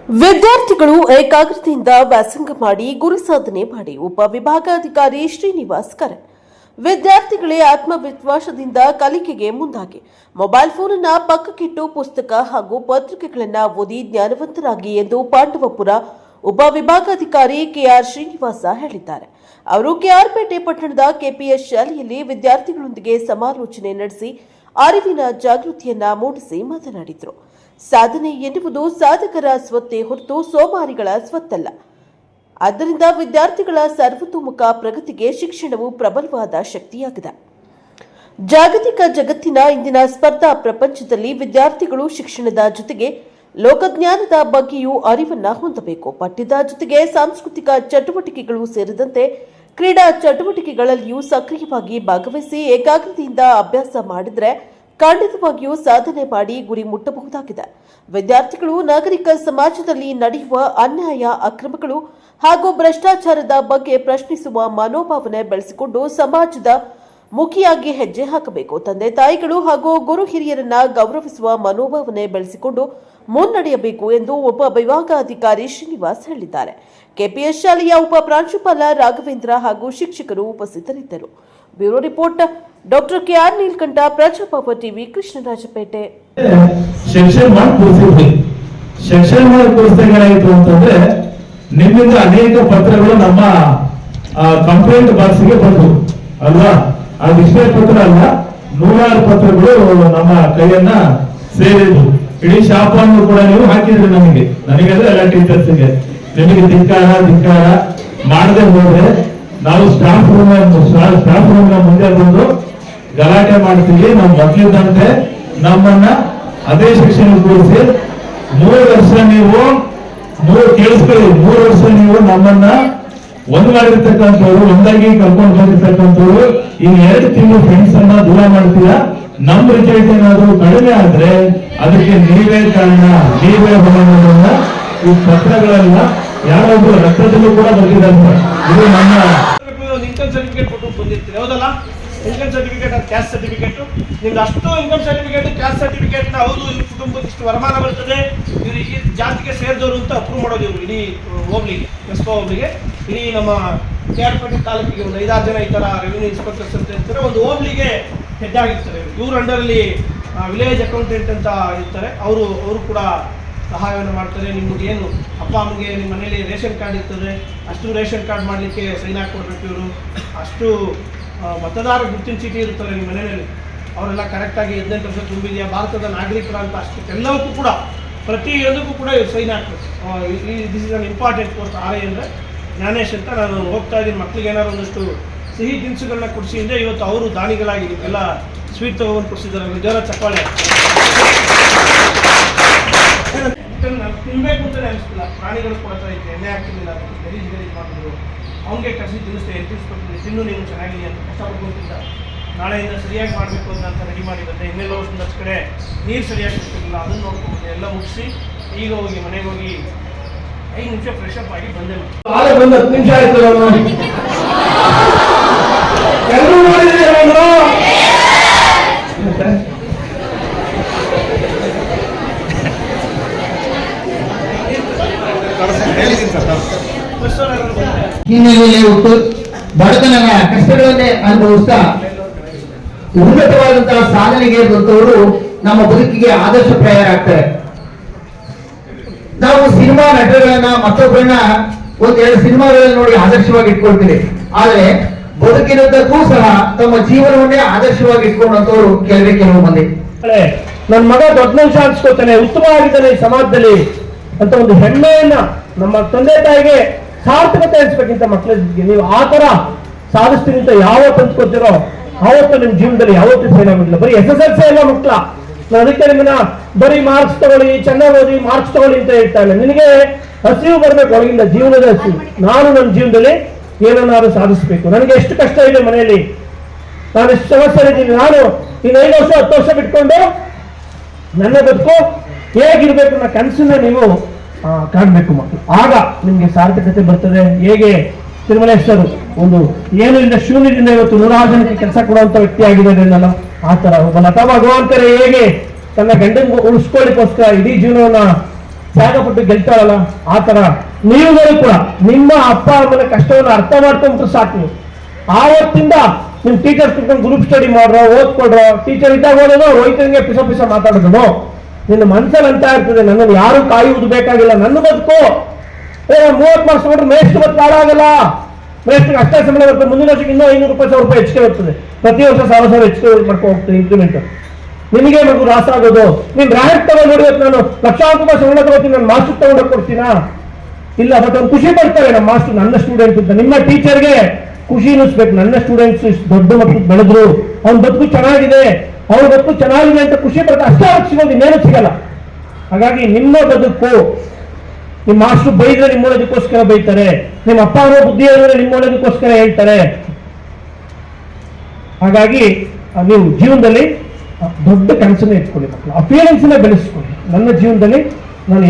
ವಿದ್ಯಾರ್ಥಿಗಳು ಏಕಾಗ್ರತೆಯಿಂದ ವ್ಯಾಸಂಗ ಮಾಡಿ ಗುರಿ ಸಾಧನೆ ಮಾಡಿ ಉಪವಿಭಾಗಾಧಿಕಾರಿ ಶ್ರೀನಿವಾಸ್ ಕರಣ್. ವಿದ್ಯಾರ್ಥಿಗಳೇ ಆತ್ಮವಿಶ್ವಾಸದಿಂದ ಕಲಿಕೆಗೆ ಮುಂದಾಗಿ ಮೊಬೈಲ್ ಫೋನ್ ಅನ್ನು ಪಕ್ಕಕ್ಕಿಟ್ಟು ಪುಸ್ತಕ ಹಾಗೂ ಪತ್ರಿಕೆಗಳನ್ನು ಓದಿ ಜ್ಞಾನವಂತರಾಗಿ ಎಂದು ಪಾಂಡವಪುರ ಉಪವಿಭಾಗಾಧಿಕಾರಿ ಕೆಆರ್ ಶ್ರೀನಿವಾಸ ಹೇಳಿದ್ದಾರೆ. ಅವರು ಕೆಆರ್ಪೇಟೆ ಪಟ್ಟಣದ ಕೆಪಿಎಸ್ ಶಾಲೆಯಲ್ಲಿ ವಿದ್ಯಾರ್ಥಿಗಳೊಂದಿಗೆ ಸಮಾಲೋಚನೆ ನಡೆಸಿ ಅರಿವಿನ ಜಾಗೃತಿಯನ್ನ ಮೂಡಿಸಿ ಮಾತನಾಡಿದರು. ಸಾಧನೆ ಎನ್ನುವುದು ಸಾಧಕರ ಸ್ವತ್ತೇ ಹೊರತು ಸೋಮಾರಿಗಳ ಸ್ವತ್ತಲ್ಲ. ಆದ್ದರಿಂದ ವಿದ್ಯಾರ್ಥಿಗಳ ಸರ್ವತೋಮುಖ ಪ್ರಗತಿಗೆ ಶಿಕ್ಷಣವು ಪ್ರಬಲವಾದ ಶಕ್ತಿಯಾಗಿದೆ. ಜಾಗತಿಕ ಜಗತ್ತಿನ ಇಂದಿನ ಸ್ಪರ್ಧಾ ಪ್ರಪಂಚದಲ್ಲಿ ವಿದ್ಯಾರ್ಥಿಗಳು ಶಿಕ್ಷಣದ ಜೊತೆಗೆ ಲೋಕಜ್ಞಾನದ ಬಗ್ಗೆಯೂ ಅರಿವನ್ನ ಹೊಂದಬೇಕು. ಪಠ್ಯದ ಜೊತೆಗೆ ಸಾಂಸ್ಕೃತಿಕ ಚಟುವಟಿಕೆಗಳು ಸೇರಿದಂತೆ ಕ್ರೀಡಾ ಚಟುವಟಿಕೆಗಳಲ್ಲಿಯೂ ಸಕ್ರಿಯವಾಗಿ ಭಾಗವಹಿಸಿ ಏಕಾಗ್ರತೆಯಿಂದ ಅಭ್ಯಾಸ ಮಾಡಿದರೆ ಖಂಡಿತವಾಗಿಯೂ ಸಾಧನೆ ಮಾಡಿ ಗುರಿ ಮುಟ್ಟಬಹುದಾಗಿದೆ. ವಿದ್ಯಾರ್ಥಿಗಳು ನಾಗರಿಕ ಸಮಾಜದಲ್ಲಿ ನಡೆಯುವ ಅನ್ಯಾಯ, ಅಕ್ರಮಗಳು ಹಾಗೂ ಭ್ರಷ್ಟಾಚಾರದ ಬಗ್ಗೆ ಪ್ರಶ್ನಿಸುವ ಮನೋಭಾವನೆ ಬೆಳೆಸಿಕೊಂಡು ಸಮಾಜದ ಮುಖಿಯಾಗಿ ಹೆಜ್ಜೆ ಹಾಕಬೇಕು. ತಂದೆ ತಾಯಿಗಳು ಹಾಗೂ ಗುರು ಹಿರಿಯರನ್ನ ಗೌರವಿಸುವ ಮನೋಭಾವನೆ ಬೆಳೆಸಿಕೊಂಡು ಮುನ್ನಡೆಯಬೇಕು ಎಂದು ಉಪವಿಭಾಗಾಧಿಕಾರಿ ಶ್ರೀನಿವಾಸ್ ಹೇಳಿದ್ದಾರೆ. ಕೆಪಿಎಸ್ ಶಾಲೆಯ ಉಪ ಪ್ರಾಂಶುಪಾಲ ರಾಘವೇಂದ್ರ ಹಾಗೂ ಶಿಕ್ಷಕರು ಉಪಸ್ಥಿತರಿದ್ದರು. Bureau report doctor KR Neelakantha, ಪ್ರಜಾಪವ ಟಿವಿ, ಕೃಷ್ಣರಾಜಪೇಟೆ. ಸೆಕ್ಷನ್ 1 ಕೋರ್ಸ್ಗಳಾಯಿತು ಅಂತಂದ್ರೆ ನಿಮ್ಮಿಂದ ಅನೇಕ ಪತ್ರಗಳು ನಮ್ಮ ಕಂಪ್ಲೇಂಟ್ ಬಾಕ್ಸ್ಗೆ ಬಂದವು ಅಲ್ವಾ? ಇಷ್ಟೇ ಪತ್ರ ಅಲ್ಲ, 100 ಪತ್ರಗಳು ನಮ್ಮ ಕೈಯನ್ನ ಸೇರಿದ್ವು. ಇಡೀ ಶಾಪವನ್ನು ಕೂಡ ನೀವು ಹಾಕಿದ್ರಿ ನನಗೆ ಎಲ್ಲ ಟೀಚರ್ಸ್ಗೆ. ನಿಮಗೆ ಧಿಕ್ಕಾರ ಮಾಡದೆ ಹೋದ್ರೆ ನಾವು ಸ್ಟಾಫ್ ರೂಮ್ ಮುಂದೆ ಬಂದು ಗಲಾಟೆ ಮಾಡ್ತೀವಿ. ನಾವು ಮೊದಲಿದ್ದಂತೆ ನಮ್ಮನ್ನ ಅದೇ ಶಿಕ್ಷಣ ಕೂರಿಸಿ 3 ವರ್ಷ ನೀವು ಕೇಳಿಸ್ಕೊಳ್ಳಿ, 3 ವರ್ಷ ನೀವು ನಮ್ಮನ್ನ ಒಂದ್ ಮಾಡಿರ್ತಕ್ಕಂಥವ್ರು, ಒಂದಾಗಿ ಕರ್ಕೊಂಡು ಬಂದಿರ್ತಕ್ಕಂಥವ್ರು ಈಗ 2 ತಿಂಗಳು ಫ್ರೆಂಡ್ಸ್ ಅನ್ನ ದೂರ ಮಾಡ್ತೀರಾ. ನಮ್ ರಿಸಲ್ಟ್ ಏನಾದ್ರು ಕಡಿಮೆ ಆದ್ರೆ ಅದಕ್ಕೆ ನೀವೇ ಕಾರಣ, ನೀವೇ ಹೊಣೆಗಾರರನ್ನ. ಈ ಪತ್ರಗಳೆಲ್ಲ ಯಾರೊಬ್ರು ರಕ್ತದಲ್ಲೂ ಕೂಡ ಬಂದಿದ್ದಾರೆ. ಇದು ನಮ್ಮ ಇನ್ಕಮ್ ಸರ್ಟಿಫಿಕೇಟ್ ಕೊಟ್ಟು ಬಂದಿರ್ತೀರಿ, ಹೌದಲ್ಲ? ಇನ್ಕಮ್ ಸರ್ಟಿಫಿಕೇಟ್, ಕ್ಯಾಸ್ಟ್ ಸರ್ಟಿಫಿಕೇಟ್, ನಿಮ್ದು ಅಷ್ಟು ಇನ್ಕಮ್ ಸರ್ಟಿಫಿಕೇಟ್, ಕ್ಯಾಸ್ಟ್ ಸರ್ಟಿಫಿಕೇಟ್ ಹೌದು ಇವ್ರ ಕುಟುಂಬಕ್ಕೆ ಇಷ್ಟು ವರಮಾನ ಬರ್ತದೆ, ಇವ್ರು ಈ ಜಾತಿಗೆ ಸೇರಿದವರು ಅಂತ ಅಪ್ರೂವ್ ಮಾಡೋದು ಇವರು ಇಡೀ ಹೋಗ್ಲಿಗೆ, ಎಸ್ಪೋ ಹೋಗ್ಲಿಗೆ, ಇಡೀ ನಮ್ಮ ಕೆಆರ್ಪೇಟೆ ತಾಲೂಕಿಗೆ ಒಂದು 5-6 ಜನ ಈ ತರ ರೆವಿನ್ಯೂ ಇನ್ಸ್ಪೆಕ್ಟರ್ಸ್ ಅಂತ ಇರ್ತಾರೆ. ಒಂದು ಹೋಗ್ಲಿಗೆ ಹೆಡ್ ಆಗಿರ್ತಾರೆ. ಇವ್ರ ಅಂಡರಲ್ಲಿ ವಿಲೇಜ್ ಅಕೌಂಟೆಂಟ್ ಅಂತ ಇರ್ತಾರೆ. ಅವರು ಕೂಡ ಸಹಾಯವನ್ನು ಮಾಡ್ತಾರೆ. ನಿಮ್ಗೆ ಏನು ಅಪ್ಪ ಅಮ್ಮಗೆ ನಿಮ್ಮ ಮನೇಲಿ ರೇಷನ್ ಕಾರ್ಡ್ ಇರ್ತದೆ, ಅಷ್ಟು ರೇಷನ್ ಕಾರ್ಡ್ ಮಾಡಲಿಕ್ಕೆ ಸೈನ್ ಹಾಕ್ಕೊಡ್ಬೇಕು ಇವರು. ಅಷ್ಟು ಮತದಾರ ಗುರುತಿನ ಚೀಟಿ ಇರುತ್ತಲ್ಲ ನಿಮ್ಮ ಮನೆಯಲ್ಲಿ, ಅವರೆಲ್ಲ ಕರೆಕ್ಟಾಗಿ 18 ವರ್ಷ ತುಂಬಿದೆಯಾ, ಭಾರತದ ನಾಗರಿಕರ ಅಂತ ಅಷ್ಟಕ್ಕೆಲ್ಲವಕ್ಕೂ ಕೂಡ ಪ್ರತಿಯೊಂದಕ್ಕೂ ಕೂಡ ಇವ್ರು ಸೈನ್ ಹಾಕ್ಬೇಕು. This is an important post. RI ಅಂದರೆ ಜ್ಞಾನೇಶ್ ಅಂತ. ನಾನು ಹೋಗ್ತಾ ಇದ್ದೀನಿ, ಮಕ್ಕಳಿಗೆ ಏನಾದ್ರು ಒಂದಷ್ಟು ಸಿಹಿ ತಿನಿಸುಗಳನ್ನ ಕೊಡಿಸಿದ್ರೆ ಇವತ್ತು ಅವರು ದಾನಿಗಳಾಗಿ ನಿಮಗೆಲ್ಲ ಸ್ವೀಟ್ ತಗೊಂಡು ಕೊಡಿಸಿದ್ದಾರೆ. ಜೋರ ಚಪ್ಪಾಳೆ. ತಿನ್ಬೇಕು ಅಂತಲೇ ಅನಿಸ್ತಿಲ್ಲ. ಪ್ರಾಣಿಗಳು ಕೊಡ್ತಾ ಇದ್ದೆ, ಎಣ್ಣೆ ಹಾಕ್ತಿರ್ಲಿಲ್ಲ, ಗಲೀಜ್ ಮಾಡಿದ್ರು. ಅವನಿಗೆ ಕಸಿ ತಿನ್ನಿಸ್ತೆ, ಎತ್ತಿಸ್ಕೊಡ್ತೀನಿ, ತಿನ್ನು ನೀನು ಚೆನ್ನಾಗಿದೆ ಅಂತ ಕಷ್ಟಪಡ್ಕೊಂತಿದ್ದ. ನಾಳೆಯಿಂದ ಸರಿಯಾಗಿ ಮಾಡಬೇಕು ಅಂತ ರೆಡಿ ಮಾಡಿ ಬಂದೆ. ಇನ್ನೆಲ್ಲ ಒಂದಷ್ಟು ಕಡೆ ನೀರು ಸರಿಯಾಗಿ ಸಿಗ್ತಿಲ್ಲ, ಅದನ್ನು ನೋಡ್ಕೊಂಡು ಎಲ್ಲ ಮುಗಿಸಿ ಈಗ ಹೋಗಿ ಮನೆಗೆ ಹೋಗಿ 5 ನಿಮಿಷ ಫ್ರೆಶ್ ಅಪ್ ಆಗಿ ಬಂದೆ. 10 ನಿಮಿಷ ಆಯ್ತು. ಎಲ್ಲರೂ ನೋಡಿದ್ರೆ ಹಿನ್ನೆಲೆಯಲ್ಲಿ ಹುಟ್ಟು ಬಡತನದ ಕಷ್ಟಗಳನ್ನೇ ಅನುಭವಿಸ್ತಾ ಉನ್ನತವಾದಂತಹ ಸಾಧನೆಗೆ ಬಂದವರು ನಮ್ಮ ಬದುಕಿಗೆ ಆದರ್ಶಪ್ರಾಯರಾಗ್ತಾರೆ. ನಾವು ಸಿನಿಮಾ ನಟರುಗಳನ್ನ ಮತ್ತೊಬ್ಬರನ್ನ 1-2 ಸಿನಿಮಾಗಳಲ್ಲಿ ನೋಡಿ ಆದರ್ಶವಾಗಿ ಇಟ್ಕೊಳ್ತೀವಿ. ಆದ್ರೆ ಬದುಕಿನದ್ದಕ್ಕೂ ಸಹ ತಮ್ಮ ಜೀವನವನ್ನೇ ಆದರ್ಶವಾಗಿ ಇಟ್ಕೊಂಡಂತವ್ರು ಕೆಲವು ಮಂದಿ. ನನ್ನ ಮಗ ದೊಡ್ಡ ಮನುಷ್ಯ ಅನ್ಸ್ಕೊತಾನೆ, ಉತ್ತಮವಾಗಿದ್ದಾನೆ ಈ ಸಮಾಜದಲ್ಲಿ ಅಂತ ಒಂದು ಹೆಮ್ಮೆಯನ್ನ ನಮ್ಮ ತಂದೆ ತಾಯಿಗೆ ಸಾರ್ಥಕತೆ ಅನ್ಸ್ಬೇಕಿಂತ ಮಕ್ಕಳಿಗೆ ನೀವು ಆ ತರ ಸಾಧಿಸ್ತೀನಿ ಅಂತ ಯಾವತ್ತು ಅನ್ಸ್ಕೊತೀರೋ ಆವತ್ತು ನಿಮ್ಮ ಜೀವನದಲ್ಲಿ ಯಾವತ್ತೂ ಫೇಲ್ ಆಗೋದಿಲ್ಲ. ಬರೀ SSLC ಎಲ್ಲ ಮಕ್ಕಳ. ನಾನು ಅದಕ್ಕೆ ನಿಮ್ಮನ್ನ ಬರೀ ಮಾರ್ಕ್ಸ್ ತಗೊಳ್ಳಿ, ಚೆನ್ನಾಗಿ ಓದಿ, ಮಾರ್ಕ್ಸ್ ತಗೊಳ್ಳಿ ಅಂತ ಹೇಳ್ತಾ ಇಲ್ಲ. ನಿನಗೆ ಹಸಿವು ಬರ್ಬೇಕು, ಒಳಗಿಂದ ಜೀವನದ ಹಸಿವು. ನಾನು ನನ್ನ ಜೀವನದಲ್ಲಿ ಏನನ್ನಾದ್ರೂ ಸಾಧಿಸ್ಬೇಕು. ನನಗೆ ಎಷ್ಟು ಕಷ್ಟ ಇದೆ ಮನೆಯಲ್ಲಿ, ನಾನು ಎಷ್ಟು ಸಮಸ್ಯೆ ಇದ್ದೀನಿ. ನಾನು ಇನ್ನು 5 ವರ್ಷ 10 ವರ್ಷ ಬಿಟ್ಕೊಂಡು ನನ್ನ ಬದುಕು ಹೇಗಿರ್ಬೇಕು ಅನ್ನೋ ಕನಸನ್ನ ನೀವು ಕಾಣಬೇಕು ಮಕ್ಕಳು. ಆಗ ನಿಮ್ಗೆ ಸಾರ್ಥಕತೆ ಬರ್ತದೆ. ಹೇಗೆ ತಿರುಮಲೇಶ್ವರು ಒಂದು ಏನು ಇಲ್ಲ ಶೂನ್ಯದಿಂದ ಇವತ್ತು 106 ಜನಕ್ಕೆ ಕೆಲಸ ಕೊಡುವಂತ ವ್ಯಕ್ತಿ ಆಗಿರೋದ್ರಿಂದಲ್ಲ, ಆ ತರ ಒಬ್ಬ ಲತಾ ಭಗವಂತರೇ ಹೇಗೆ ತನ್ನ ಗಂಡನ ಉಳಿಸ್ಕೊಳ್ಳಿಕ್ಕೋಸ್ಕರ ಇಡೀ ಜೀವನವನ್ನ ತ್ಯಾಗಪಟ್ಟು ಗೆಲ್ತಾರಲ್ಲ ಆ ತರ ನೀವುಗಳು ಕೂಡ ನಿಮ್ಮ ಅಪ್ಪ ಅಮ್ಮನ ಕಷ್ಟವನ್ನು ಅರ್ಥ ಮಾಡ್ಕೊಂಡ್ರೆ ಸಾಕು ನೀವು. ಆವತ್ತಿಂದ ನಿಮ್ ಟೀಚರ್ಸ್ ಕುತ್ಕೊಂಡು ಗ್ರೂಪ್ ಸ್ಟಡಿ ಮಾಡ್ರೋ, ಓದ್ಕೊಡ್ರೋ, ಟೀಚರ್ ಇದ್ದಾಗ ಓದೋದು, ರೈತರಿಗೆ ಪಿಸ ಮಾತಾಡೋದು. ನಿನ್ನ ಮನ್ಸಲ್ಲಿ ಅಂತ ಇರ್ತದೆ, ನನ್ನನ್ನು ಯಾರು ಕಾಯುವುದು ಬೇಕಾಗಿಲ್ಲ, ನನ್ನ ಬದುಕು 30 ಮಾರ್ಕ್ಸ್ ನೋಡ್ರೆ ಮೇಸ್ಟ್ ಬದುಕು ಹಾಳಾಗಲ್ಲ. ಮೇಸ್ಟ್ಗೆ ಅಷ್ಟೇ ಸಂಬಳ ಬರ್ತದೆ, ಮುಂದಿನ ವರ್ಷಕ್ಕೆ ಇನ್ನೂ 500 ರೂಪಾಯಿ 1000 ರೂಪಾಯಿ ಹೆಚ್ಚಿಗೆ ಬರ್ತದೆ. ಪ್ರತಿ ವರ್ಷ 1000 ಹೆಚ್ಚಿಗೆ ಮಾಡ್ಕೊಂಡು ಹೋಗ್ತದೆ ಇಂಕ್ರಿಮೆಂಟ್. ನಿಮಗೆ ಮಗು ರಾಸ ಆಗೋದು. ನೀನ್ ರ್ಯಾಂಕ್ ತಗೊಂಡು ನೋಡಿ, ನಾನು ಲಕ್ಷಾಂತರ ರೂಪಾಯಿ ಸಂಬಳ ತಗೋತೀನಿ, ನಾನು ಮಾಸ್ಟರ್ ತಗೊಂಡೋಗಿ ಕೊಡ್ತೀನಾ? ಇಲ್ಲ. ಬಟ್ ಅವ್ನು ಖುಷಿ ಪಡ್ತಾರೆ, ನಮ್ಮ ಮಾಸ್ಟರ್ ನನ್ನ ಸ್ಟೂಡೆಂಟ್ ಅಂತ. ನಿಮ್ಮ ಟೀಚರ್ಗೆ ಖುಷಿ ಅನ್ನಿಸ್ಬೇಕು, ನನ್ನ ಸ್ಟೂಡೆಂಟ್ಸ್ ಇಷ್ಟು ದೊಡ್ಡ ಮಕ್ಕಳು ಬೆಳೆದ್ರು, ಅವ್ನ ಬದುಕು ಚೆನ್ನಾಗಿದೆ, ಅವ್ರ ಬದುಕು ಚೆನ್ನಾಗಿದೆ ಅಂತ ಖುಷಿ ಪಡ್ತಾರೆ. ಅಷ್ಟೇ ಅವ್ರಿಗೆ ಸಿಗೋದು, ಇನ್ನೇನು ಸಿಗಲ್ಲ. ಹಾಗಾಗಿ ನಿಮ್ಮ ಬದುಕು, ನಿಮ್ಮ ಮಾಸ್ಟರ್ ಬೈದ್ರೆ ನಿಮ್ಮ ಒಳ್ಳೇದಕ್ಕೋಸ್ಕರ ಬೈತಾರೆ, ನಿಮ್ಮ ಅಪ್ಪ ಅಮ್ಮ ಬುದ್ಧಿ ಹೇಳಿದ್ರೆ ನಿಮ್ಮ ಒಳ್ಳೇದಕ್ಕೋಸ್ಕರ ಹೇಳ್ತಾರೆ. ಹಾಗಾಗಿ ನೀವು ಜೀವನದಲ್ಲಿ ದೊಡ್ಡ ಕನಸನ್ನೇ ಇಟ್ಕೊಳ್ಳಿ ಮಕ್ಕಳು, ಆ ಫೀಲಿಂಗ್ಸ್ನ ಬೆಳೆಸ್ಕೊಳ್ಳಿ. ನನ್ನ ಜೀವನದಲ್ಲಿ ನಾನು